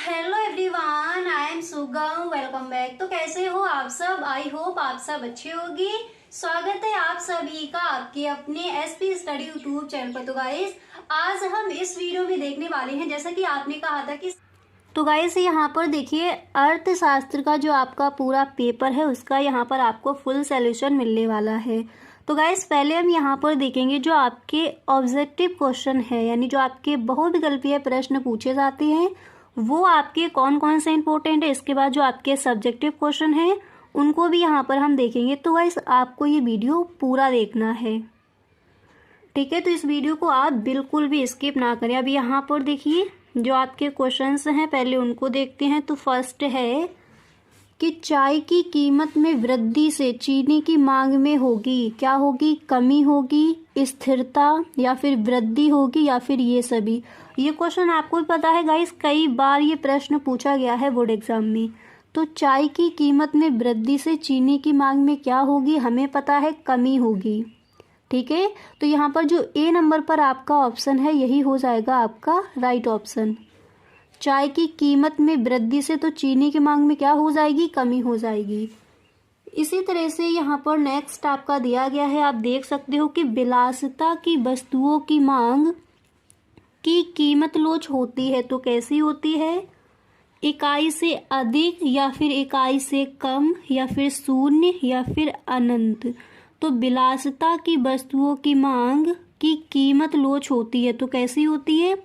Hello everyone, I am सुगम। Welcome back. तो कैसे हो आप सब? आई होप आप सब अच्छे होगी। स्वागत है आप सभी का आपके अपने एसपी स्टडी यूट्यूब चैनल पर। तो गाइस, आज हम इस वीडियो में देखने वाले हैं, जैसा कि आपने कहा था कि तो गाइस यहाँ पर देखिए, अर्थशास्त्र का जो आपका पूरा पेपर है उसका यहाँ पर आपको फुल सॉल्यूशन मिलने वाला है। तो गाइस, पहले हम यहाँ पर देखेंगे जो आपके ऑब्जेक्टिव क्वेश्चन है, यानी जो आपके बहुविकल्पीय प्रश्न पूछे जाते हैं वो आपके कौन कौन से इंपॉर्टेंट है। इसके बाद जो आपके सब्जेक्टिव क्वेश्चन है उनको भी यहाँ पर हम देखेंगे। तो गाइस, आपको ये वीडियो पूरा देखना है, ठीक है। तो इस वीडियो को आप बिल्कुल भी स्किप ना करें। अब यहाँ पर देखिए जो आपके क्वेश्चंस हैं, पहले उनको देखते हैं। तो फर्स्ट है कि चाय की कीमत में वृद्धि से चीनी की मांग में होगी, क्या होगी? कमी होगी, स्थिरता, या फिर वृद्धि होगी, या फिर ये सभी। ये क्वेश्चन आपको भी पता है गाइस, कई बार ये प्रश्न पूछा गया है बोर्ड एग्जाम में। तो चाय की कीमत में वृद्धि से चीनी की मांग में क्या होगी? हमें पता है कमी होगी, ठीक है। तो यहाँ पर जो ए नंबर पर आपका ऑप्शन है यही हो जाएगा आपका राइट ऑप्शन। चाय की कीमत में वृद्धि से तो चीनी की मांग में क्या हो जाएगी? कमी हो जाएगी। इसी तरह से यहाँ पर नेक्स्ट आपका दिया गया है, आप देख सकते हो कि विलासिता की वस्तुओं की मांग की कीमत लोच होती है, तो कैसी होती है? इकाई से अधिक, या फिर इकाई से कम, या फिर शून्य, या फिर अनंत। तो विलासिता की वस्तुओं की मांग की कीमत लोच होती है, तो कैसी होती है?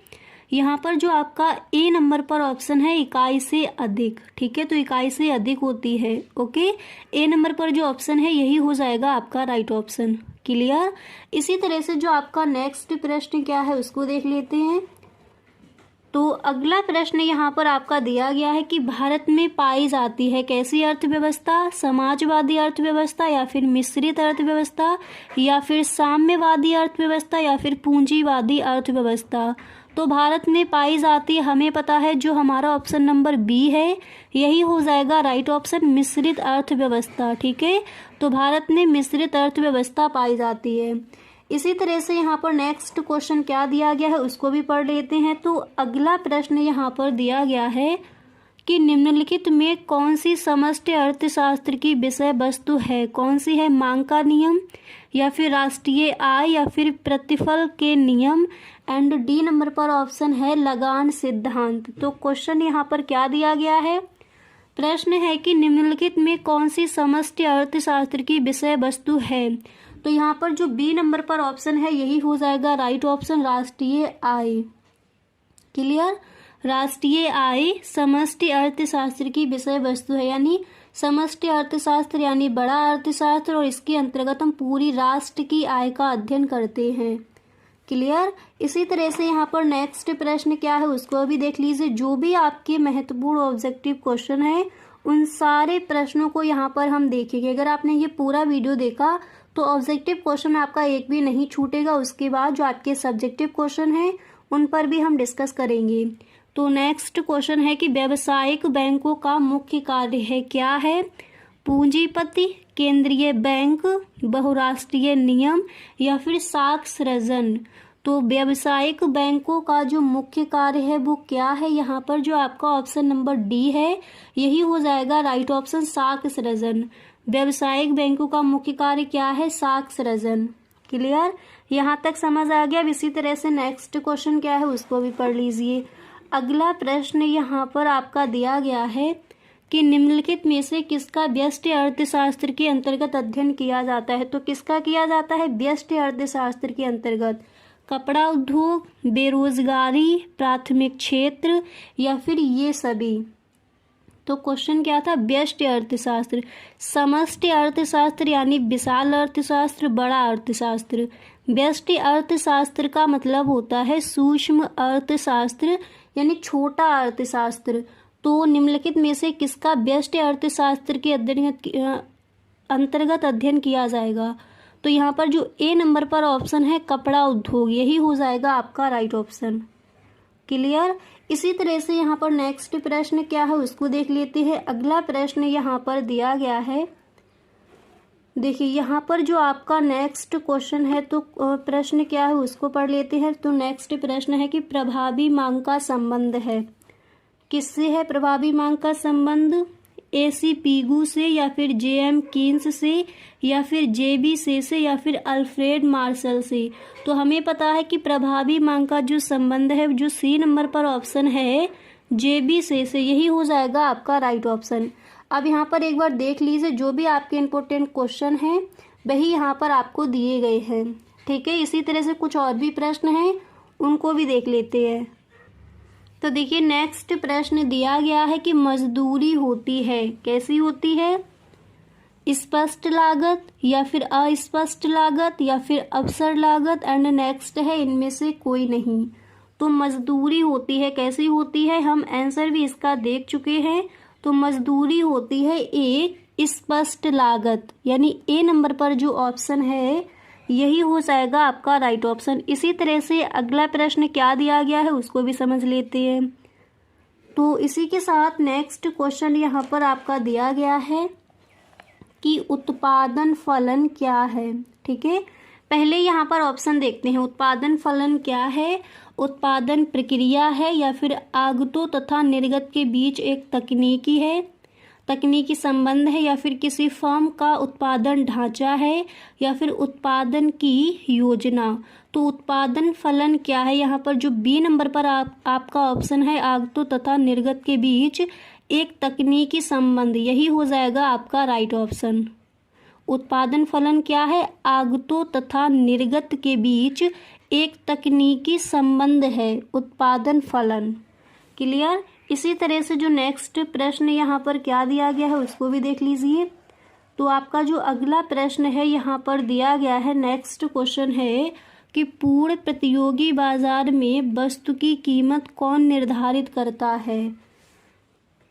यहाँ पर जो आपका ए नंबर पर ऑप्शन है इकाई से अधिक, ठीक है। तो इकाई से अधिक होती है, ओके। ए नंबर पर जो ऑप्शन है यही हो जाएगा आपका राइट ऑप्शन। क्लियर। इसी तरह से जो आपका नेक्स्ट प्रश्न क्या है उसको देख लेते हैं। तो अगला प्रश्न यहाँ पर आपका दिया गया है कि भारत में पाई जाती है कैसी अर्थव्यवस्था? समाजवादी अर्थव्यवस्था, या फिर मिश्रित अर्थव्यवस्था, या फिर साम्यवादी अर्थव्यवस्था, या फिर पूंजीवादी अर्थव्यवस्था। तो भारत में पाई जाती है, हमें पता है जो हमारा ऑप्शन नंबर बी है यही हो जाएगा राइट ऑप्शन, मिश्रित अर्थव्यवस्था, ठीक है। तो भारत में मिश्रित अर्थव्यवस्था पाई जाती है। इसी तरह से यहाँ पर नेक्स्ट क्वेश्चन क्या दिया गया है उसको भी पढ़ लेते हैं। तो अगला प्रश्न यहाँ पर दिया गया है कि निम्नलिखित में कौन सी समष्टि अर्थशास्त्र की विषय वस्तु है? कौन सी है? मांग का नियम, या फिर राष्ट्रीय आय, या फिर प्रतिफल के नियम। एंड डी नंबर पर ऑप्शन है लगान सिद्धांत। तो क्वेश्चन यहाँ पर क्या दिया गया है? प्रश्न है कि निम्नलिखित में कौन सी समष्टि अर्थशास्त्र की विषय वस्तु है? तो यहाँ पर जो बी नंबर पर ऑप्शन है यही हो जाएगा राइट ऑप्शन, राष्ट्रीय आय। क्लियर। राष्ट्रीय आय समष्टि अर्थशास्त्र की विषय वस्तु है, यानी समष्टि अर्थशास्त्र यानी बड़ा अर्थशास्त्र, और इसके अंतर्गत हम पूरी राष्ट्र की आय का अध्ययन करते हैं। क्लियर। इसी तरह से यहाँ पर नेक्स्ट प्रश्न क्या है उसको भी देख लीजिए। जो भी आपके महत्वपूर्ण ऑब्जेक्टिव क्वेश्चन है उन सारे प्रश्नों को यहाँ पर हम देखेंगे। अगर आपने ये पूरा वीडियो देखा तो ऑब्जेक्टिव क्वेश्चन आपका एक भी नहीं छूटेगा। उसके बाद जो आपके सब्जेक्टिव क्वेश्चन है उन पर भी हम डिस्कस करेंगे। तो नेक्स्ट क्वेश्चन है कि व्यावसायिक बैंकों का मुख्य कार्य है, क्या है? पूंजीपति, केंद्रीय बैंक, बहुराष्ट्रीय नियम, या फिर साख सृजन। तो व्यावसायिक बैंकों का जो मुख्य कार्य है वो क्या है? यहाँ पर जो आपका ऑप्शन नंबर डी है यही हो जाएगा राइट ऑप्शन, साख सृजन। व्यावसायिक बैंकों का मुख्य कार्य क्या है? साख सृजन। क्लियर। यहाँ तक समझ आ गया। इसी तरह से नेक्स्ट क्वेश्चन क्या है उसको भी पढ़ लीजिए। अगला प्रश्न यहाँ पर आपका दिया गया है कि निम्नलिखित में से किसका व्यष्टि अर्थशास्त्र के अंतर्गत अध्ययन किया जाता है? तो किसका किया जाता है व्यष्टि अर्थशास्त्र के अंतर्गत? कपड़ा उद्योग, बेरोजगारी, प्राथमिक क्षेत्र, या फिर ये सभी। तो क्वेश्चन क्या था? व्यष्टि अर्थशास्त्र। समष्टि अर्थशास्त्र यानी विशाल अर्थशास्त्र, बड़ा अर्थशास्त्र। व्यष्टि अर्थशास्त्र का मतलब होता है सूक्ष्म अर्थशास्त्र यानी छोटा अर्थशास्त्र। तो निम्नलिखित में से किसका व्यष्टि अर्थशास्त्र के अंतर्गत अध्ययन किया जाएगा? तो यहाँ पर जो ए नंबर पर ऑप्शन है कपड़ा उद्योग यही हो जाएगा आपका राइट ऑप्शन। क्लियर। इसी तरह से यहाँ पर नेक्स्ट प्रश्न क्या है उसको देख लेते हैं। अगला प्रश्न यहाँ पर दिया गया है, देखिए यहाँ पर जो आपका नेक्स्ट क्वेश्चन है तो प्रश्न क्या है उसको पढ़ लेते हैं। तो नेक्स्ट प्रश्न है कि प्रभावी मांग का संबंध है, किससे है प्रभावी मांग का संबंध? AC पीगू से, या फिर JM कीन्स से, या फिर JB से, या फिर अल्फ्रेड मार्शल से। तो हमें पता है कि प्रभावी मांग का जो संबंध है, जो C नंबर पर ऑप्शन है JB से, यही हो जाएगा आपका राइट ऑप्शन। अब यहाँ पर एक बार देख लीजिए, जो भी आपके इम्पोर्टेंट क्वेश्चन हैं वही यहाँ पर आपको दिए गए हैं, ठीक है। इसी तरह से कुछ और भी प्रश्न हैं, उनको भी देख लेते हैं। तो देखिए, नेक्स्ट प्रश्न दिया गया है कि मजदूरी होती है, कैसी होती है? स्पष्ट लागत, या फिर अस्पष्ट लागत, या फिर अवसर लागत, एंड नेक्स्ट है इनमें से कोई नहीं। तो मजदूरी होती है, कैसी होती है? हम आंसर भी इसका देख चुके हैं। तो मजदूरी होती है एक स्पष्ट लागत, यानी A नंबर पर जो ऑप्शन है यही हो जाएगा आपका राइट ऑप्शन। इसी तरह से अगला प्रश्न क्या दिया गया है उसको भी समझ लेते हैं। तो इसी के साथ नेक्स्ट क्वेश्चन यहाँ पर आपका दिया गया है कि उत्पादन फलन क्या है, ठीक है। पहले यहाँ पर ऑप्शन देखते हैं, उत्पादन फलन क्या है? उत्पादन प्रक्रिया है, या फिर आगतों तथा निर्गत के बीच एक तकनीकी संबंध है, या फिर किसी फर्म का उत्पादन ढांचा है, या फिर उत्पादन की योजना। तो उत्पादन फलन क्या है? यहाँ पर जो B नंबर पर आपका ऑप्शन है, आगतों तथा निर्गत के बीच एक तकनीकी संबंध, यही हो जाएगा आपका राइट ऑप्शन। उत्पादन फलन क्या है? आगतों तथा निर्गत के बीच एक तकनीकी संबंध है उत्पादन फलन। क्लियर? इसी तरह से जो नेक्स्ट प्रश्न यहाँ पर क्या दिया गया है उसको भी देख लीजिए। तो आपका जो अगला प्रश्न है यहाँ पर दिया गया है, नेक्स्ट क्वेश्चन है कि पूर्ण प्रतियोगी बाजार में वस्तु की कीमत कौन निर्धारित करता है?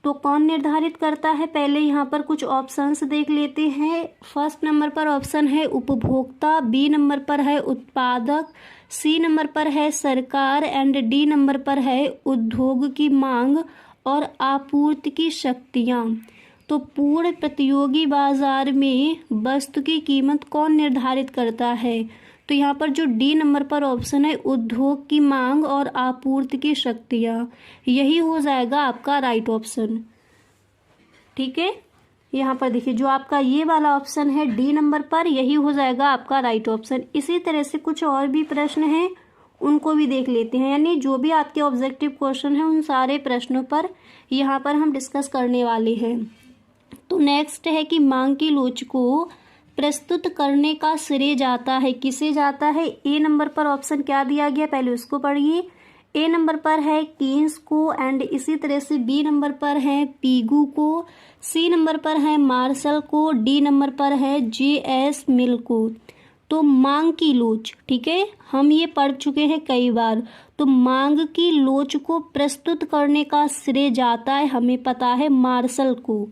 तो कौन निर्धारित करता है? पहले यहाँ पर कुछ ऑप्शंस देख लेते हैं। फर्स्ट नंबर पर ऑप्शन है उपभोक्ता, B नंबर पर है उत्पादक, C नंबर पर है सरकार, एंड D नंबर पर है उद्योग की मांग और आपूर्ति की शक्तियाँ। तो पूर्ण प्रतियोगी बाजार में वस्तु की कीमत कौन निर्धारित करता है? तो यहाँ पर जो D नंबर पर ऑप्शन है उद्योग की मांग और आपूर्ति की शक्तियाँ, यही हो जाएगा आपका राइट ऑप्शन, ठीक है। यहाँ पर देखिए, जो आपका ये वाला ऑप्शन है D नंबर पर, यही हो जाएगा आपका राइट ऑप्शन। इसी तरह से कुछ और भी प्रश्न हैं, उनको भी देख लेते हैं। यानी जो भी आपके ऑब्जेक्टिव क्वेश्चन हैं उन सारे प्रश्नों पर यहाँ पर हम डिस्कस करने वाले हैं। तो नेक्स्ट है कि मांग की लोच को प्रस्तुत करने का श्रेय जाता है, किसे जाता है? A नंबर पर ऑप्शन क्या दिया गया, पहले उसको पढ़िए। A नंबर पर है कीन्स को, एंड इसी तरह से B नंबर पर है पीगू को, C नंबर पर है मार्शल को, D नंबर पर है JS मिल को। तो मांग की लोच, ठीक है, हम ये पढ़ चुके हैं कई बार। तो मांग की लोच को प्रस्तुत करने का श्रेय जाता है, हमें पता है, मार्शल को,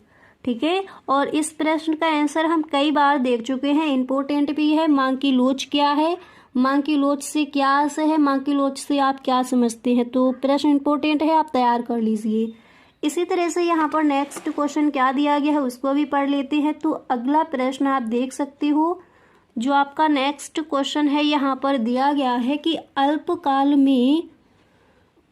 ठीक है। और इस प्रश्न का आंसर हम कई बार देख चुके हैं, इम्पोर्टेंट भी है। मांग की लोच क्या है, मांग की लोच से क्या आशय है, मांग की लोच से आप क्या समझते हैं। तो प्रश्न इम्पोर्टेंट है, आप तैयार कर लीजिए। इसी तरह से यहाँ पर नेक्स्ट क्वेश्चन क्या दिया गया है उसको भी पढ़ लेते हैं। तो अगला प्रश्न आप देख सकते हो, जो आपका नेक्स्ट क्वेश्चन है यहाँ पर दिया गया है कि अल्पकाल में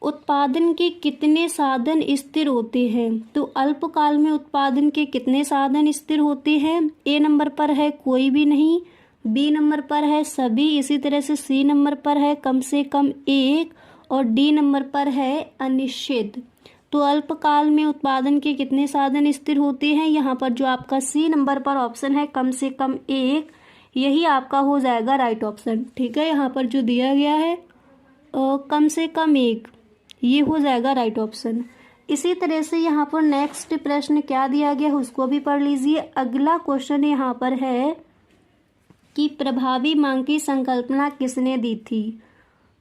उत्पादन के कितने साधन स्थिर होते हैं। तो अल्पकाल में उत्पादन के कितने साधन स्थिर होते हैं? A नंबर पर है कोई भी नहीं, B नंबर पर है सभी, इसी तरह से C नंबर पर है कम से कम एक, और D नंबर पर है अनिश्चित। तो अल्पकाल में उत्पादन के कितने साधन स्थिर होते हैं? यहाँ पर जो आपका C नंबर पर ऑप्शन है कम से कम एक, यही आपका हो जाएगा राइट ऑप्शन, ठीक है। यहाँ पर जो दिया गया है कम से कम एक, ये हो जाएगा राइट ऑप्शन। इसी तरह से यहाँ पर नेक्स्ट प्रश्न क्या दिया गया है उसको भी पढ़ लीजिए। अगला क्वेश्चन यहाँ पर है कि प्रभावी मांग की संकल्पना किसने दी थी।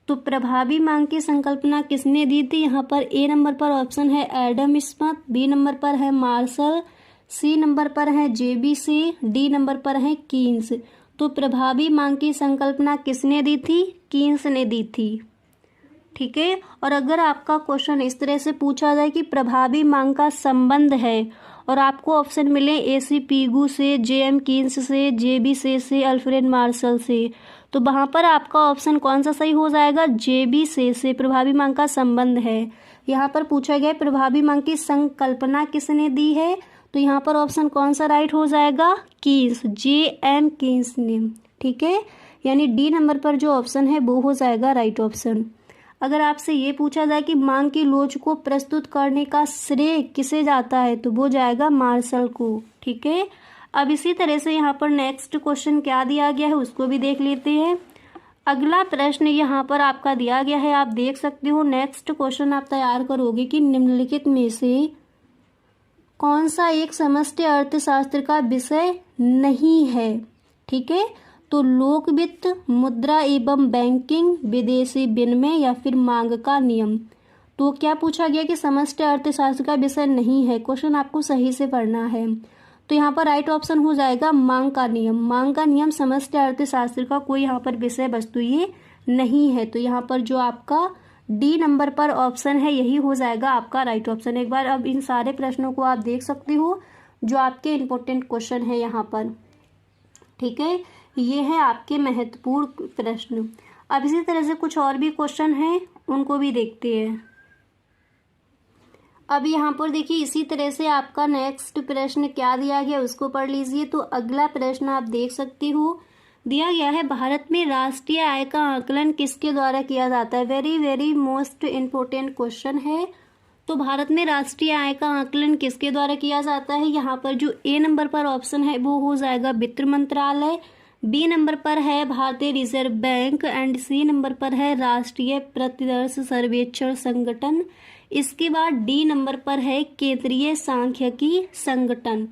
तो प्रभावी मांग की संकल्पना किसने दी थी? यहाँ पर A नंबर पर ऑप्शन है एडम स्मिथ, B नंबर पर है मार्शल, C नंबर पर है JB से, D नंबर पर है कीन्स। तो प्रभावी मांग की संकल्पना किसने दी थी? कीन्स ने दी थी, ठीक है। और अगर आपका क्वेश्चन इस तरह से पूछा जाए कि प्रभावी मांग का संबंध है और आपको ऑप्शन मिले AC पीगू से, JM कीन्स से, JB से, अल्फ्रेड मार्शल से, तो वहाँ पर आपका ऑप्शन कौन सा सही हो जाएगा? JB से प्रभावी मांग का संबंध है। यहाँ पर पूछा गया प्रभावी मांग की संकल्पना किसने दी है, तो यहाँ पर ऑप्शन कौन सा राइट हो जाएगा, कीन्स, J.M. कीन्स ने। ठीक है, यानी डी नंबर पर जो ऑप्शन है वो हो जाएगा राइट ऑप्शन। अगर आपसे ये पूछा जाए कि मांग की लोच को प्रस्तुत करने का श्रेय किसे जाता है, तो वो जाएगा मार्शल को। ठीक है, अब इसी तरह से यहाँ पर नेक्स्ट क्वेश्चन क्या दिया गया है उसको भी देख लेते हैं। अगला प्रश्न यहाँ पर आपका दिया गया है, आप देख सकते हो। नेक्स्ट क्वेश्चन आप तैयार करोगे कि निम्नलिखित में से कौन सा एक समष्टि अर्थशास्त्र का विषय नहीं है। ठीक है, तो लोक वित्त, मुद्रा एवं बैंकिंग, विदेशी विनिमय या फिर मांग का नियम। तो क्या पूछा गया कि समष्टि अर्थशास्त्र का विषय नहीं है, क्वेश्चन आपको सही से पढ़ना है। तो यहाँ पर राइट ऑप्शन हो जाएगा मांग का नियम। मांग का नियम समष्टि अर्थशास्त्र का कोई यहाँ पर विषय वस्तु ये नहीं है। तो यहाँ पर जो आपका डी नंबर पर ऑप्शन है यही हो जाएगा आपका राइट ऑप्शन। एक बार अब इन सारे प्रश्नों को आप देख सकते हो जो आपके इम्पोर्टेंट क्वेश्चन है यहाँ पर। ठीक है, ये है आपके महत्वपूर्ण प्रश्न। अब इसी तरह से कुछ और भी क्वेश्चन हैं, उनको भी देखते हैं। अब यहाँ पर देखिए इसी तरह से आपका नेक्स्ट प्रश्न क्या दिया गया उसको पढ़ लीजिए। तो अगला प्रश्न आप देख सकते हो, दिया गया है भारत में राष्ट्रीय आय का आकलन किसके द्वारा किया जाता है। Very very most important question है। तो भारत में राष्ट्रीय आय का आकलन किसके द्वारा किया जाता है, यहाँ पर जो ए नंबर पर ऑप्शन है वो हो जाएगा वित्त मंत्रालय, बी नंबर पर है भारतीय Reserve Bank and C number पर है राष्ट्रीय प्रतिदर्श सर्वेक्षण संगठन। इसके बाद डी नंबर पर है केंद्रीय सांख्यिकी संगठन।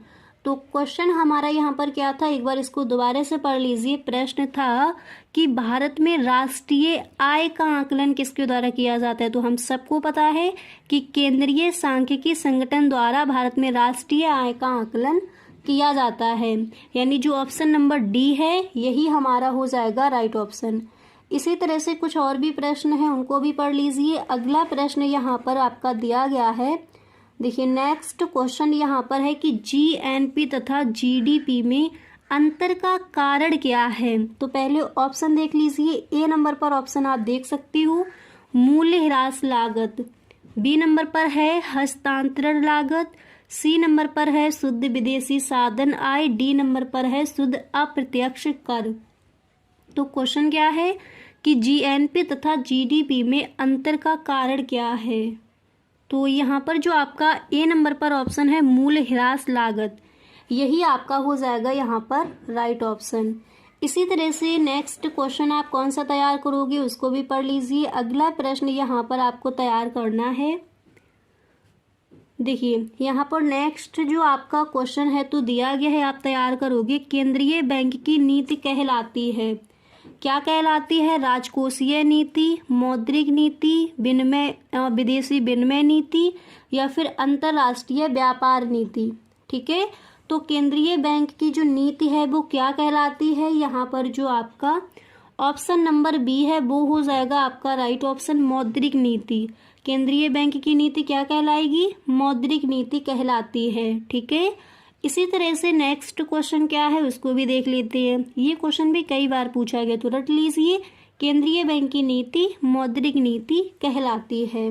तो क्वेश्चन हमारा यहाँ पर क्या था, एक बार इसको दोबारा से पढ़ लीजिए। प्रश्न था कि भारत में राष्ट्रीय आय का आकलन किसके द्वारा किया जाता है। तो हम सबको पता है कि केंद्रीय सांख्यिकी संगठन द्वारा भारत में राष्ट्रीय आय का आकलन किया जाता है, यानी जो ऑप्शन नंबर डी है यही हमारा हो जाएगा राइट ऑप्शन। इसी तरह से कुछ और भी प्रश्न हैं, उनको भी पढ़ लीजिए। अगला प्रश्न यहाँ पर आपका दिया गया है, देखिए नेक्स्ट क्वेश्चन यहाँ पर है कि जीएनपी तथा जीडीपी में अंतर का कारण क्या है। तो पहले ऑप्शन देख लीजिए। ए नंबर पर ऑप्शन आप देख सकती हो मूल्य ह्रास लागत, बी नंबर पर है हस्तांतरण लागत, सी नंबर पर है शुद्ध विदेशी साधन आय, डी नंबर पर है शुद्ध अप्रत्यक्ष कर। तो क्वेश्चन क्या है कि जीएनपी तथा जीडीपी में अंतर का कारण क्या है। तो यहाँ पर जो आपका ए नंबर पर ऑप्शन है मूल्य ह्रास लागत, यही आपका हो जाएगा यहाँ पर राइट ऑप्शन। इसी तरह से नेक्स्ट क्वेश्चन आप कौन सा तैयार करोगे उसको भी पढ़ लीजिए। अगला प्रश्न यहाँ पर आपको तैयार करना है। देखिए यहाँ पर नेक्स्ट जो आपका क्वेश्चन है तो दिया गया है, आप तैयार करोगे। केंद्रीय बैंक की नीति कहलाती है, क्या कहलाती है, राजकोषीय नीति, मौद्रिक नीति, विनिमय विदेशी विनिमय नीति या फिर अंतर्राष्ट्रीय व्यापार नीति। ठीक है, तो केंद्रीय बैंक की जो नीति है वो क्या कहलाती है, यहाँ पर जो आपका ऑप्शन नंबर बी है वो हो जाएगा आपका राइट ऑप्शन, मौद्रिक नीति। केंद्रीय बैंक की नीति क्या कहलाएगी, मौद्रिक नीति कहलाती है। ठीक है, इसी तरह से नेक्स्ट क्वेश्चन क्या है उसको भी देख लेते हैं। ये क्वेश्चन भी कई बार पूछा गया तो रट लीजिए, केंद्रीय बैंक की नीति मौद्रिक नीति कहलाती है।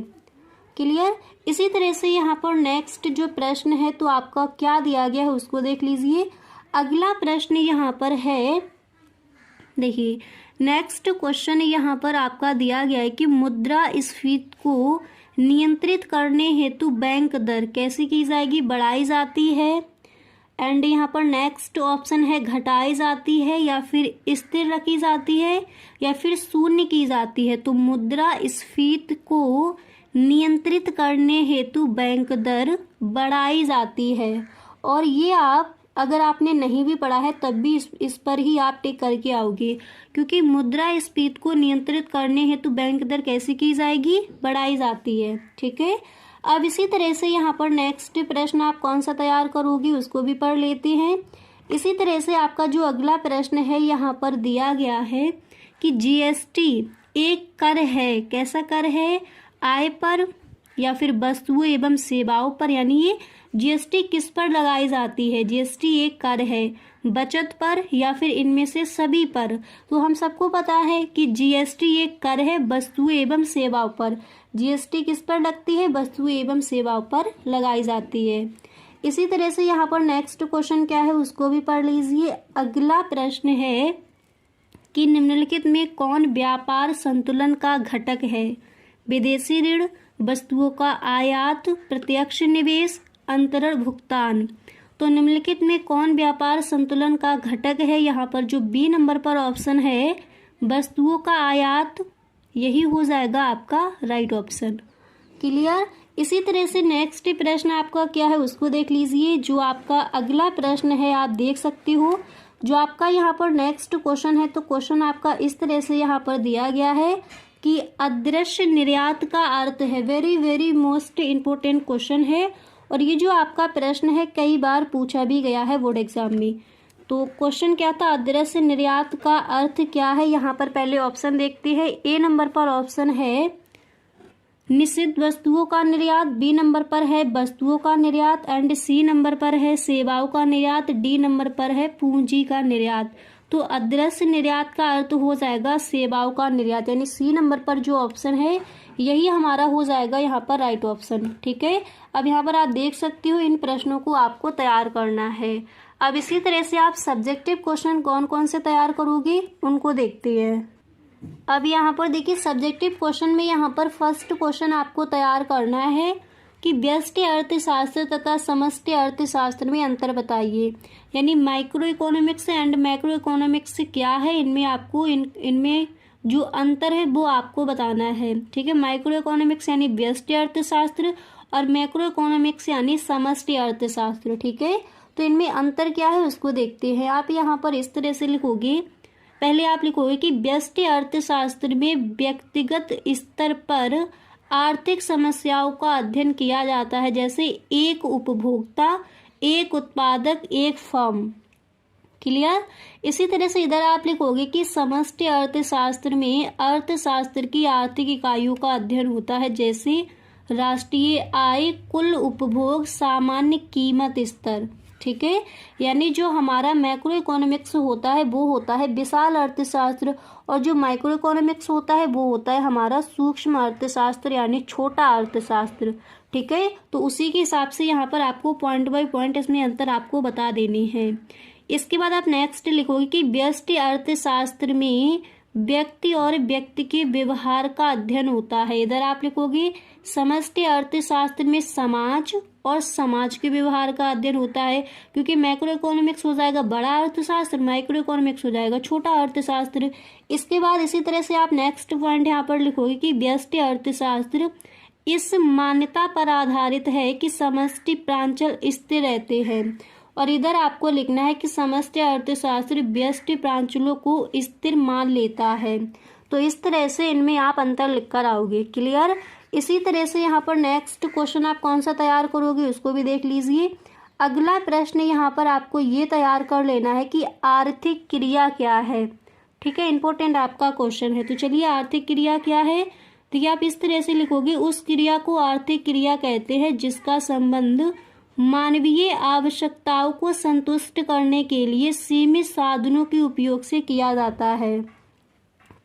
क्लियर। इसी तरह से यहाँ पर नेक्स्ट जो प्रश्न है तो आपका क्या दिया गया है उसको देख लीजिए। अगला प्रश्न यहाँ पर है, देखिए नेक्स्ट क्वेश्चन यहाँ पर आपका दिया गया है कि मुद्रास्फीति को नियंत्रित करने हेतु बैंक दर कैसी की जाएगी, बढ़ाई जाती है, एंड यहाँ पर नेक्स्ट ऑप्शन है घटाई जाती है या फिर स्थिर रखी जाती है या फिर शून्य की जाती है। तो मुद्रास्फीति को नियंत्रित करने हेतु बैंक दर बढ़ाई जाती है। और ये आप अगर आपने नहीं भी पढ़ा है तब भी इस पर ही आप टिक करके आओगे, क्योंकि मुद्रास्फीति को नियंत्रित करने हेतु बैंक दर कैसी की जाएगी, बढ़ाई जाती है। ठीक है, अब इसी तरह से यहाँ पर नेक्स्ट प्रश्न आप कौन सा तैयार करोगे उसको भी पढ़ लेते हैं। इसी तरह से आपका जो अगला प्रश्न है यहाँ पर दिया गया है कि जीएसटी एक कर है, कैसा कर है, आय पर या फिर वस्तुओं एवं सेवाओं पर, यानी ये जीएसटी किस पर लगाई जाती है? जीएसटी एक कर है, बचत पर या फिर इनमें से सभी पर? तो हम सबको पता है कि जीएसटी एक कर है वस्तुओं एवं सेवाओं पर। जीएसटी किस पर लगती है? वस्तुओं एवं सेवाओं पर लगाई जाती है। इसी तरह से यहाँ पर नेक्स्ट क्वेश्चन क्या है उसको भी पढ़ लीजिए। अगला प्रश्न है कि निम्नलिखित में कौन व्यापार संतुलन का घटक है? विदेशी ऋण, वस्तुओं का आयात, प्रत्यक्ष निवेश, अंतरण भुगतान। तो निम्नलिखित में कौन व्यापार संतुलन का घटक है? यहाँ पर जो बी नंबर पर ऑप्शन है वस्तुओं का आयात, यही हो जाएगा आपका राइट ऑप्शन। क्लियर। इसी तरह से नेक्स्ट प्रश्न आपका क्या है उसको देख लीजिए। जो आपका अगला प्रश्न है आप देख सकते हो, जो आपका यहाँ पर नेक्स्ट क्वेश्चन है, तो क्वेश्चन आपका इस तरह से यहाँ पर दिया गया है कि अदृश्य निर्यात का अर्थ है। Very very most important question है और ये जो आपका प्रश्न है कई बार पूछा भी गया है बोर्ड एग्जाम में। तो क्वेश्चन क्या था? अदृश्य निर्यात का अर्थ क्या है? यहाँ पर पहले ऑप्शन देखते हैं। ए नंबर पर ऑप्शन है निषिद्ध वस्तुओं का निर्यात, बी नंबर पर है वस्तुओं का निर्यात एंड सी नंबर पर है सेवाओं का निर्यात, डी नंबर पर है पूंजी का निर्यात। तो अदृश्य निर्यात का अर्थ हो जाएगा सेवाओं का निर्यात, यानी सी नंबर पर जो ऑप्शन है यही हमारा हो जाएगा यहाँ पर राइट ऑप्शन। ठीक है, अब यहाँ पर आप देख सकते हो इन प्रश्नों को आपको तैयार करना है। अब इसी तरह से आप सब्जेक्टिव क्वेश्चन कौन कौन से तैयार करोगे उनको देखते हैं। अब यहाँ पर देखिए सब्जेक्टिव क्वेश्चन में यहाँ पर फर्स्ट क्वेश्चन आपको तैयार करना है कि व्यष्टि अर्थशास्त्र तथा समष्टि अर्थशास्त्र में अंतर बताइए। यानी micro economics and macro economics क्या है, इनमें आपको इनमें जो अंतर है वो आपको बताना है। ठीक है, माइक्रो इकोनॉमिक्स यानी व्यष्टि अर्थशास्त्र और मैक्रो इकोनॉमिक्स यानी समष्टि अर्थशास्त्र। ठीक है, तो इनमें अंतर क्या है उसको देखते हैं। आप यहाँ पर इस तरह से लिखोगे, पहले आप लिखोगे कि व्यष्टि अर्थशास्त्र में व्यक्तिगत स्तर पर आर्थिक समस्याओं का अध्ययन किया जाता है, जैसे एक उपभोक्ता, एक उत्पादक, एक फर्म। क्लियर। इसी तरह से इधर आप लिखोगे कि समष्टि अर्थशास्त्र में अर्थशास्त्र की आर्थिक इकाइयों का अध्ययन होता है, जैसे राष्ट्रीय आय, कुल उपभोग, सामान्य कीमत स्तर। ठीक है, यानी जो हमारा मैक्रो इकोनॉमिक्स होता है वो होता है विशाल अर्थशास्त्र और जो माइक्रो इकोनॉमिक्स होता है वो होता है हमारा सूक्ष्म अर्थशास्त्र यानी छोटा अर्थशास्त्र। ठीक है, तो उसी के हिसाब से यहाँ पर आपको पॉइंट बाय पॉइंट इसमें अंतर आपको बता देनी है। इसके बाद आप नेक्स्ट लिखोगे कि व्यष्टि अर्थशास्त्र में व्यक्ति और व्यक्ति के व्यवहार का अध्ययन होता है। इधर आप लिखोगे समष्टि अर्थशास्त्र में समाज और समाज के व्यवहार का अध्ययन होता है, क्योंकि मैक्रो इकोनॉमिक्स हो जाएगा बड़ा अर्थशास्त्र, माइक्रो इकोनॉमिक्स हो जाएगा छोटा अर्थशास्त्र। इसके बाद इसी तरह से आप नेक्स्ट पॉइंट यहाँ पर लिखोगे कि व्यष्टि अर्थशास्त्र इस मान्यता पर आधारित है कि समष्टि प्रांचल स्थिर रहते हैं, और इधर आपको लिखना है कि समष्टि अर्थशास्त्र व्यष्टि प्रांचलों को स्थिर मान लेता है। तो इस तरह से इनमें आप अंतर लिखकर आओगे। क्लियर। इसी तरह से यहाँ पर नेक्स्ट क्वेश्चन आप कौन सा तैयार करोगे उसको भी देख लीजिए। अगला प्रश्न यहाँ पर आपको ये तैयार कर लेना है कि आर्थिक क्रिया क्या है। ठीक है, इंपॉर्टेंट आपका क्वेश्चन है। तो चलिए आर्थिक क्रिया क्या है, तो ये आप इस तरह से लिखोगे, उस क्रिया को आर्थिक क्रिया कहते हैं जिसका संबंध मानवीय आवश्यकताओं को संतुष्ट करने के लिए सीमित साधनों के उपयोग से किया जाता है।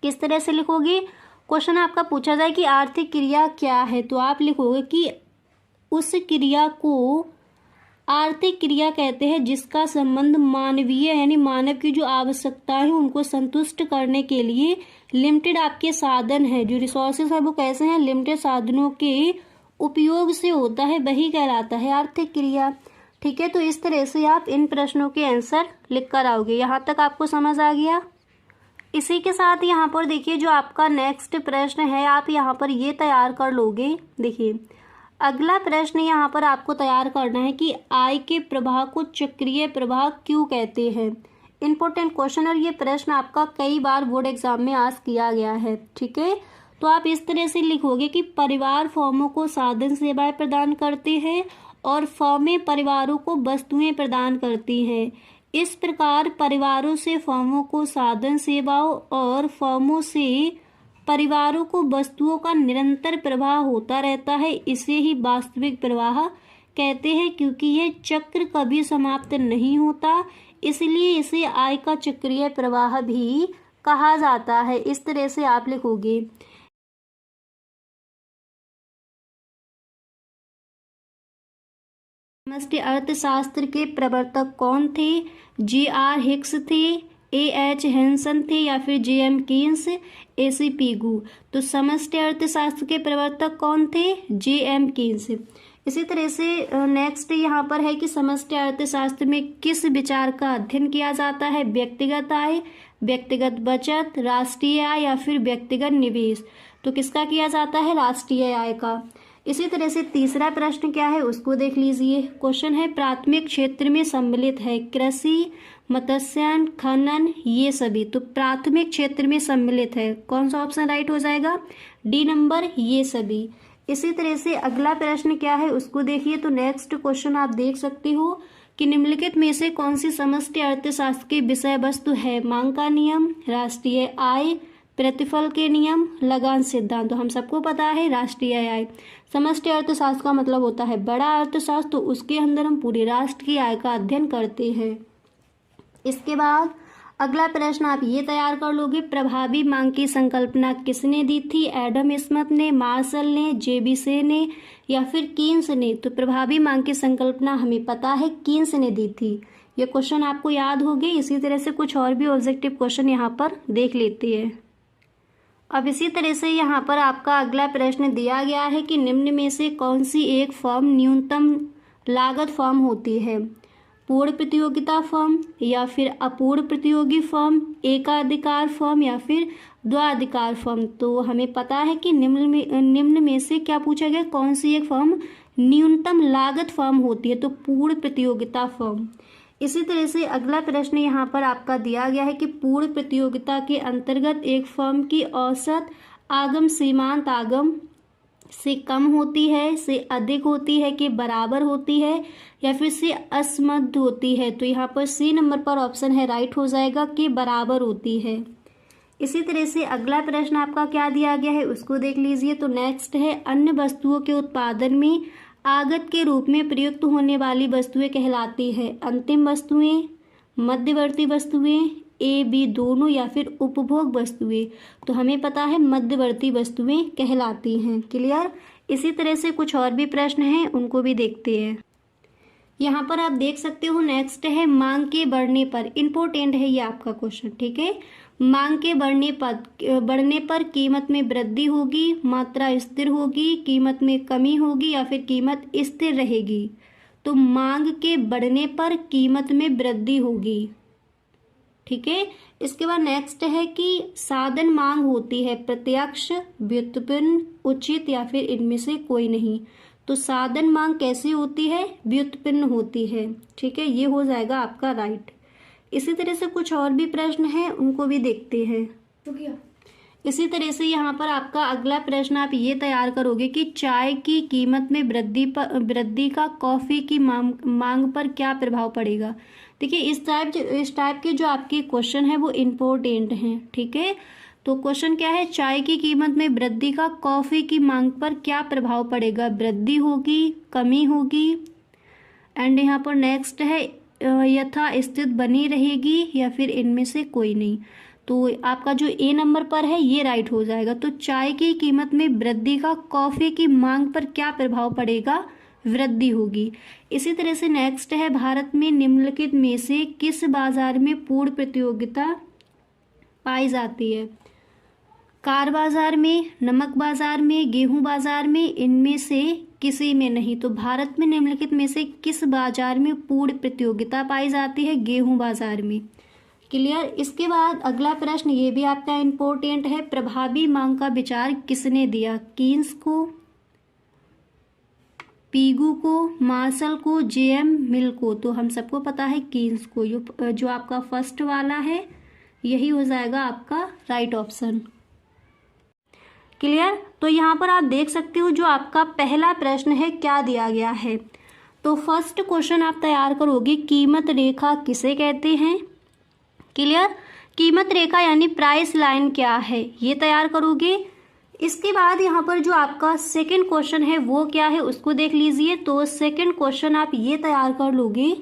किस तरह से लिखोगे? क्वेश्चन आपका पूछा जाए कि आर्थिक क्रिया क्या है, तो आप लिखोगे कि उस क्रिया को आर्थिक क्रिया कहते हैं जिसका संबंध मानवीय यानी मानव की जो आवश्यकताएं हैं उनको संतुष्ट करने के लिए लिमिटेड आपके साधन है, जो रिसोर्सेस है वो कैसे हैं, लिमिटेड साधनों के उपयोग से होता है, वही कहलाता है आर्थिक क्रिया। ठीक है, तो इस तरह से आप इन प्रश्नों के आंसर लिख कर आओगे। यहाँ तक आपको समझ आ गया। इसी के साथ यहाँ पर देखिए जो आपका नेक्स्ट प्रश्न है आप यहाँ पर ये तैयार कर लोगे। देखिए अगला प्रश्न यहाँ पर आपको तैयार करना है कि आय के प्रवाह को चक्रीय प्रवाह क्यों कहते हैं। इंपॉर्टेंट क्वेश्चन, और ये प्रश्न आपका कई बार बोर्ड एग्जाम में आस्क किया गया है। ठीक है, तो आप इस तरह से लिखोगे कि परिवार फर्मों को साधन सेवाएं प्रदान करते हैं और फर्में परिवारों को वस्तुएं प्रदान करती हैं। इस प्रकार परिवारों से फर्मों को साधन सेवाओं और फर्मों से परिवारों को वस्तुओं का निरंतर प्रवाह होता रहता है, इसे ही वास्तविक प्रवाह कहते हैं। क्योंकि यह चक्र कभी समाप्त नहीं होता, इसलिए इसे आय का चक्रीय प्रवाह भी कहा जाता है। इस तरह से आप लिखोगे। समष्टि अर्थशास्त्र के प्रवर्तक कौन थे? J.R. हिक्स थे, A.H. हेंसन थे, या फिर J.M. Keynes, A.C. पीगू। तो समष्टि अर्थशास्त्र के प्रवर्तक कौन थे? J.M. कीन्स। इसी तरह से नेक्स्ट यहाँ पर है कि समष्टि अर्थशास्त्र में किस विचार का अध्ययन किया जाता है? व्यक्तिगत आय, व्यक्तिगत बचत, राष्ट्रीय आय, या फिर व्यक्तिगत निवेश। तो किसका किया जाता है? राष्ट्रीय आय का। इसी तरह से तीसरा प्रश्न क्या है उसको देख लीजिए। क्वेश्चन है प्राथमिक क्षेत्र में सम्मिलित है कृषि, मत्स्यायन, खनन, ये सभी। तो प्राथमिक क्षेत्र में सम्मिलित है, कौन सा ऑप्शन राइट हो जाएगा? डी नंबर, ये सभी। इसी तरह से अगला प्रश्न क्या है उसको देखिए। तो नेक्स्ट क्वेश्चन आप देख सकते हो कि निम्नलिखित में से कौन सी समष्टि अर्थशास्त्र की विषय वस्तु है? मांग का नियम, राष्ट्रीय आय, प्रतिफल के नियम, लगान सिद्धांत। तो हम सबको पता है राष्ट्रीय आय। समष्टि अर्थशास्त्र का मतलब होता है बड़ा अर्थशास्त्र, तो उसके अंदर हम पूरे राष्ट्र की आय का अध्ययन करते हैं। इसके बाद अगला प्रश्न आप ये तैयार कर लोगे, प्रभावी मांग की संकल्पना किसने दी थी? एडम स्मिथ ने, मार्शल ने, J.B. से ने, या फिर कीन्स ने? तो प्रभावी मांग की संकल्पना हमें पता है कीन्स ने दी थी। ये क्वेश्चन आपको याद हो गए। इसी तरह से कुछ और भी ऑब्जेक्टिव क्वेश्चन यहाँ पर देख लेते हैं। अब इसी तरह से यहाँ पर आपका अगला प्रश्न दिया गया है कि निम्न में से कौन सी एक फर्म न्यूनतम लागत फर्म होती है? पूर्ण प्रतियोगिता फर्म, या फिर अपूर्ण प्रतियोगी फर्म, एकाधिकार फर्म, या फिर द्वाधिकार फर्म। तो हमें पता है कि निम्न में से क्या पूछा गया, कौन सी एक फर्म न्यूनतम लागत फर्म होती है? तो पूर्ण प्रतियोगिता फर्म। इसी तरह से अगला प्रश्न यहाँ पर आपका दिया गया है कि पूर्ण प्रतियोगिता के अंतर्गत एक फर्म की औसत आगम सीमांत आगम से कम होती है, से अधिक होती है, कि बराबर होती है, या फिर से असमर्थ होती है? तो यहाँ पर सी नंबर पर ऑप्शन है राइट हो जाएगा कि बराबर होती है। इसी तरह से अगला प्रश्न आपका क्या दिया गया है उसको देख लीजिए। तो नेक्स्ट है अन्य वस्तुओं के उत्पादन में आगत के रूप में प्रयुक्त होने वाली वस्तुएं कहलाती है अंतिम वस्तुएं, मध्यवर्ती वस्तुएं, A, B दोनों, या फिर उपभोग वस्तुएं? तो हमें पता है मध्यवर्ती वस्तुएं कहलाती हैं। क्लियर? इसी तरह से कुछ और भी प्रश्न हैं, उनको भी देखते हैं। यहाँ पर आप देख सकते हो नेक्स्ट है मांग के बढ़ने पर। इम्पोर्टेंट है ये आपका क्वेश्चन, ठीक है। मांग के बढ़ने पर कीमत में वृद्धि होगी, मात्रा स्थिर होगी, कीमत में कमी होगी, या फिर कीमत स्थिर रहेगी? तो मांग के बढ़ने पर कीमत में वृद्धि होगी, ठीक है। इसके बाद नेक्स्ट है कि साधन मांग होती है प्रत्यक्ष, व्युत्पन्न, उचित, या फिर इनमें से कोई नहीं? तो साधन मांग कैसी होती है? व्युत्पन्न होती है, ठीक है। ये हो जाएगा आपका राइट। इसी तरह से कुछ और भी प्रश्न हैं, उनको भी देखते हैं। इसी तरह से यहाँ पर आपका अगला प्रश्न आप ये तैयार करोगे कि चाय की कीमत में वृद्धि का कॉफी की मांग पर क्या प्रभाव पड़ेगा? देखिए इस टाइप के जो आपके क्वेश्चन है वो इम्पोर्टेंट हैं, ठीक है। तो क्वेश्चन क्या है, चाय की कीमत में वृद्धि का कॉफी की मांग पर क्या प्रभाव पड़ेगा? वृद्धि होगी, कमी होगी, एंड यहाँ पर नेक्स्ट है यथास्थित बनी रहेगी, या फिर इनमें से कोई नहीं? तो आपका जो ए नंबर पर है ये राइट हो जाएगा। तो चाय की कीमत में वृद्धि का कॉफी की मांग पर क्या प्रभाव पड़ेगा? वृद्धि होगी। इसी तरह से नेक्स्ट है भारत में निम्नलिखित में से किस बाजार में पूर्ण प्रतियोगिता पाई जाती है? कार बाजार में, नमक बाजार में, गेहूं बाजार में, इनमें से किसी में नहीं? तो भारत में निम्नलिखित में से किस बाजार में पूर्ण प्रतियोगिता पाई जाती है? गेहूं बाजार में। क्लियर? इसके बाद अगला प्रश्न ये भी आपका इम्पोर्टेंट है, प्रभावी मांग का विचार किसने दिया? कीन्स को, पीगू को, मार्शल को, J.M. मिल को? तो हम सबको पता है कीन्स को। जो आपका फर्स्ट वाला है यही हो जाएगा आपका राइट ऑप्शन। क्लियर? तो यहाँ पर आप देख सकते हो जो आपका पहला प्रश्न है क्या दिया गया है। तो फर्स्ट क्वेश्चन आप तैयार करोगे, कीमत रेखा किसे कहते हैं? क्लियर? कीमत रेखा यानी प्राइस लाइन क्या है, ये तैयार करोगे। इसके बाद यहाँ पर जो आपका सेकंड क्वेश्चन है वो क्या है उसको देख लीजिए। तो सेकंड क्वेश्चन आप ये तैयार कर लोगे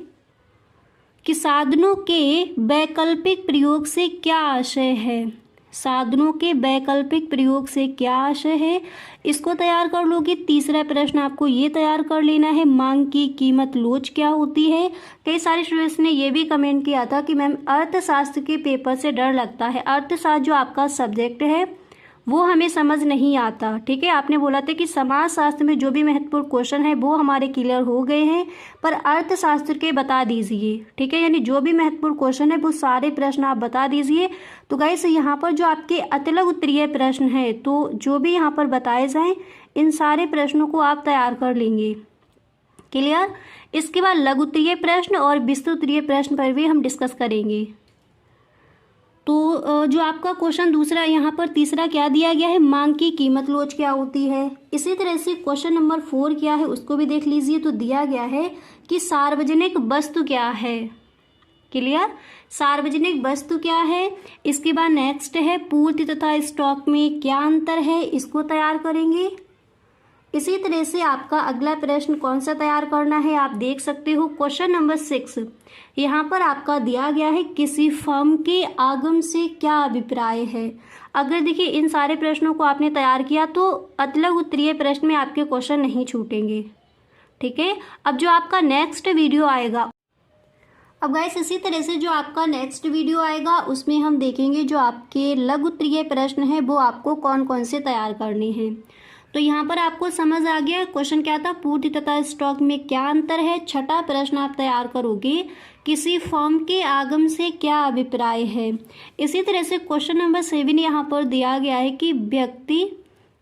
कि साधनों के वैकल्पिक प्रयोग से क्या आशय है। साधनों के वैकल्पिक प्रयोग से क्या आशय है, इसको तैयार कर लोगे। तीसरा प्रश्न आपको ये तैयार कर लेना है, मांग की कीमत लोच क्या होती है। कई सारे स्टूडेंट्स ने ये भी कमेंट किया था कि मैम अर्थशास्त्र के पेपर से डर लगता है, अर्थशास्त्र जो आपका सब्जेक्ट है वो हमें समझ नहीं आता। ठीक है, आपने बोला था कि समाजशास्त्र में जो भी महत्वपूर्ण क्वेश्चन है वो हमारे क्लियर हो गए हैं, पर अर्थशास्त्र के बता दीजिए। ठीक है, यानी जो भी महत्वपूर्ण क्वेश्चन है वो सारे प्रश्न आप बता दीजिए। तो गाइस यहाँ पर जो आपके अतिलघु उत्तरीय प्रश्न है, तो जो भी यहाँ पर बताए जाएं इन सारे प्रश्नों को आप तैयार कर लेंगे। क्लियर। इसके बाद लघु उत्तरीय प्रश्न और विस्तृत उत्तरीय प्रश्न पर भी हम डिस्कस करेंगे। तो जो आपका क्वेश्चन दूसरा यहाँ पर तीसरा क्या दिया गया है, मांग की कीमत लोच क्या होती है। इसी तरह से क्वेश्चन नंबर 4 क्या है उसको भी देख लीजिए। तो दिया गया है कि सार्वजनिक वस्तु क्या है। क्लियर, सार्वजनिक वस्तु क्या है। इसके बाद नेक्स्ट है पूर्ति तथा स्टॉक में क्या अंतर है, इसको तैयार करेंगे। इसी तरह से आपका अगला प्रश्न कौन सा तैयार करना है आप देख सकते हो। क्वेश्चन नंबर 6 यहाँ पर आपका दिया गया है, किसी फर्म के आगम से क्या अभिप्राय है। अगर देखिए इन सारे प्रश्नों को आपने तैयार किया तो अतिलघु उत्तरीय प्रश्न में आपके क्वेश्चन नहीं छूटेंगे। ठीक है, अब जो आपका नेक्स्ट वीडियो आएगा, अब गाइस इसी तरह से जो आपका नेक्स्ट वीडियो आएगा उसमें हम देखेंगे जो आपके लघु उत्तरीय प्रश्न है वो आपको कौन कौन से तैयार करने हैं। तो यहाँ पर आपको समझ आ गया क्वेश्चन क्या था, पूर्ति तथा स्टॉक में क्या अंतर है। छठा प्रश्न आप तैयार करोगे, किसी फर्म के आगम से क्या अभिप्राय है। इसी तरह से क्वेश्चन नंबर 7 यहाँ पर दिया गया है कि व्यक्ति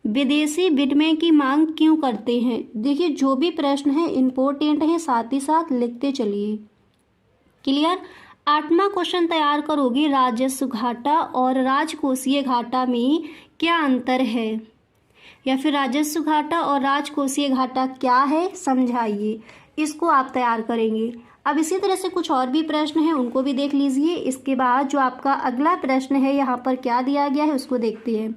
विदेशी विनिमय की मांग क्यों करते हैं। देखिए जो भी प्रश्न है इम्पोर्टेंट है, साथ ही साथ लिखते चलिए। क्लियर। आठवां क्वेश्चन तैयार करोगे, राजस्व घाटा और राजकोषीय घाटा में क्या अंतर है, या फिर राजस्व घाटा और राजकोषीय घाटा क्या है समझाइए, इसको आप तैयार करेंगे। अब इसी तरह से कुछ और भी प्रश्न हैं उनको भी देख लीजिए। इसके बाद जो आपका अगला प्रश्न है यहाँ पर क्या दिया गया है उसको देखते हैं।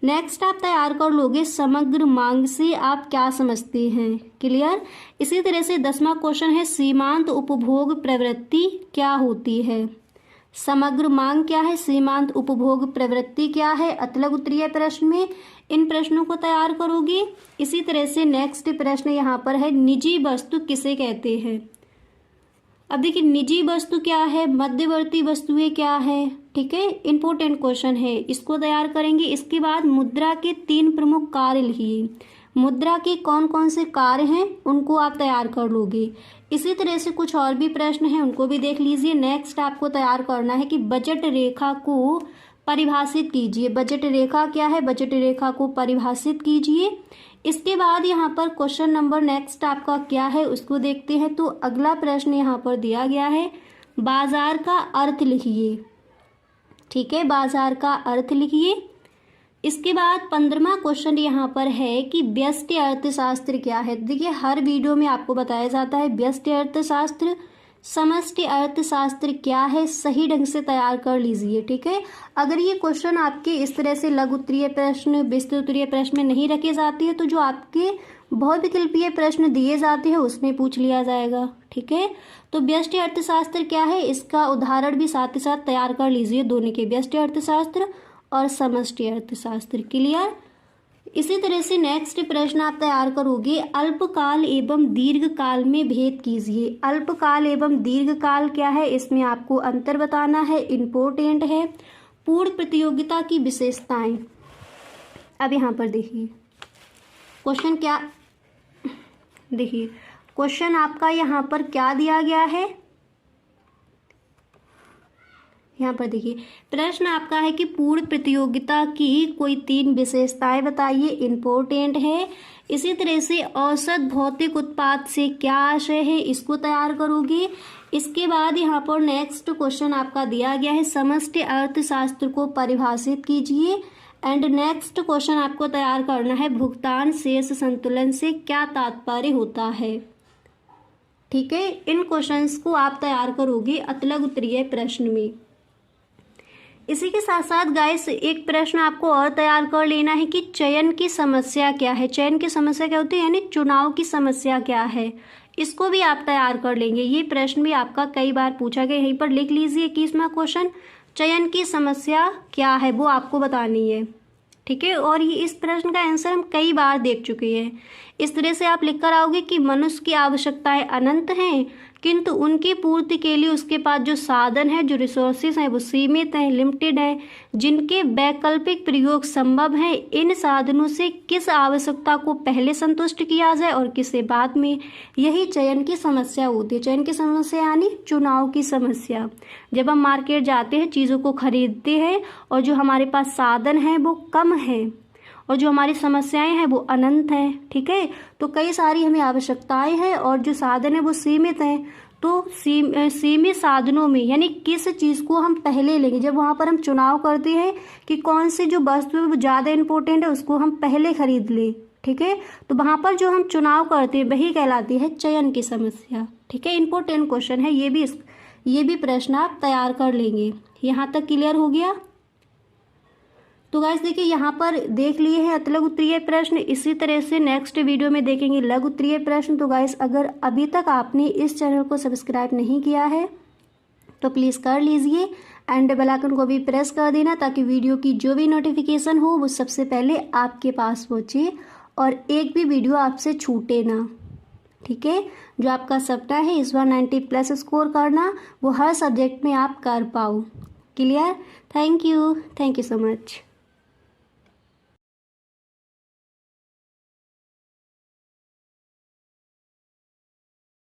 नेक्स्ट आप तैयार कर लोगे, समग्र मांग से आप क्या समझते हैं। क्लियर। इसी तरह से 10वां क्वेश्चन है, सीमांत उपभोग प्रवृत्ति क्या होती है। समग्र मांग क्या है, सीमांत उपभोग प्रवृत्ति क्या है, अतिलघु उत्तरीय प्रश्न में इन प्रश्नों को तैयार करोगे। इसी तरह से नेक्स्ट प्रश्न यहाँ पर है, निजी वस्तु किसे कहते हैं। अब देखिए निजी वस्तु क्या है, मध्यवर्ती वस्तुएं क्या है। ठीक है, इंपॉर्टेंट क्वेश्चन है, इसको तैयार करेंगे। इसके बाद मुद्रा के 3 प्रमुख कार्य लिखिए। मुद्रा के कौन कौन से कार्य हैं उनको आप तैयार कर लोगे। इसी तरह से कुछ और भी प्रश्न हैं उनको भी देख लीजिए। नेक्स्ट आपको तैयार करना है कि बजट रेखा को परिभाषित कीजिए। बजट रेखा क्या है, बजट रेखा को परिभाषित कीजिए। इसके बाद यहाँ पर क्वेश्चन नंबर नेक्स्ट आपका क्या है उसको देखते हैं। तो अगला प्रश्न यहाँ पर दिया गया है, बाजार का अर्थ लिखिए। ठीक है, बाजार का अर्थ लिखिए। इसके बाद 15वां क्वेश्चन यहाँ पर है कि व्यष्टि अर्थशास्त्र क्या है। देखिए हर वीडियो में आपको बताया जाता है व्यष्टि अर्थशास्त्र, समष्टि अर्थशास्त्र क्या है, सही ढंग से तैयार कर लीजिए। ठीक है, अगर ये क्वेश्चन आपके इस तरह से लघु उत्तरीय प्रश्न, विस्तृत उत्तरीय प्रश्न में नहीं रखे जाते हैं तो जो आपके बहुविकल्पीय प्रश्न दिए जाते हैं उसमें पूछ लिया जाएगा। ठीक है, तो व्यष्टि अर्थशास्त्र क्या है इसका उदाहरण भी साथ ही साथ तैयार कर लीजिए, दोनों के, व्यष्टि अर्थशास्त्र और समष्टि अर्थशास्त्र। क्लियर। इसी तरह से नेक्स्ट प्रश्न आप तैयार करोगे, अल्पकाल एवं दीर्घकाल में भेद कीजिए। अल्पकाल एवं दीर्घकाल क्या है इसमें आपको अंतर बताना है, इंपॉर्टेंट है। पूर्ण प्रतियोगिता की विशेषताएं। अब यहाँ पर देखिए क्वेश्चन क्या, देखिए क्वेश्चन आपका यहाँ पर क्या दिया गया है। यहाँ पर देखिए प्रश्न आपका है कि पूर्ण प्रतियोगिता की कोई 3 विशेषताएं बताइए, इंपॉर्टेंट है। इसी तरह से औसत भौतिक उत्पाद से क्या आशय है, इसको तैयार करोगे। इसके बाद यहाँ पर नेक्स्ट क्वेश्चन आपका दिया गया है, समष्टि अर्थशास्त्र को परिभाषित कीजिए। एंड नेक्स्ट क्वेश्चन आपको तैयार करना है, भुगतान शेष संतुलन से क्या तात्पर्य होता है। ठीक है, इन क्वेश्चंस को आप तैयार करोगे अतिलघु उत्तरीय प्रश्न में। इसी के साथ साथ गाइस एक प्रश्न आपको और तैयार कर लेना है कि चयन की समस्या क्या है। चयन की समस्या क्या होती है, यानी चुनाव की समस्या क्या है, इसको भी आप तैयार कर लेंगे। ये प्रश्न भी आपका कई बार पूछा गया, यहीं पर लिख लीजिए 21वां क्वेश्चन, चयन की समस्या क्या है वो आपको बतानी है, ठीक है। और ये इस प्रश्न का आंसर हम कई बार देख चुके हैं। इस तरह से आप लिख कर आओगे कि मनुष्य की आवश्यकताएं अनंत हैं, किंतु उनकी पूर्ति के लिए उसके पास जो साधन है, जो रिसोर्सेज हैं वो सीमित हैं, लिमिटेड हैं, जिनके वैकल्पिक प्रयोग संभव हैं। इन साधनों से किस आवश्यकता को पहले संतुष्ट किया जाए और किसे बाद में, यही चयन की समस्या होती है। चयन की समस्या यानी चुनाव की समस्या। जब हम मार्केट जाते हैं, चीज़ों को खरीदते हैं और जो हमारे पास साधन हैं वो कम है और जो हमारी समस्याएं हैं वो अनंत हैं, ठीक है। तो कई सारी हमें आवश्यकताएं हैं और जो साधन है वो सीमित हैं। तो सीमित साधनों में यानी किस चीज़ को हम पहले लेंगे, जब वहाँ पर हम चुनाव करते हैं कि कौन सी जो वस्तु है वो ज़्यादा इम्पोर्टेंट है उसको हम पहले खरीद लें, ठीक है। तो वहाँ पर जो हम चुनाव करते हैं वही कहलाती है चयन की समस्या, ठीक है। इम्पोर्टेंट क्वेश्चन है, ये भी प्रश्न आप तैयार कर लेंगे। यहाँ तक क्लियर हो गया। तो गाइस देखिए यहाँ पर देख लिए हैं अतलग उत्तरीय प्रश्न, इसी तरह से नेक्स्ट वीडियो में देखेंगे लघु उत्तरीय प्रश्न। तो गाइस अगर अभी तक आपने इस चैनल को सब्सक्राइब नहीं किया है तो प्लीज़ कर लीजिए एंड बेल आइकन को भी प्रेस कर देना, ताकि वीडियो की जो भी नोटिफिकेशन हो वो सबसे पहले आपके पास पहुँचे और एक भी वीडियो आपसे छूटे ना, ठीक है। जो आपका सपना है इस बार 90+ स्कोर करना, वो हर सब्जेक्ट में आप कर पाओ। Clear? Thank you so much.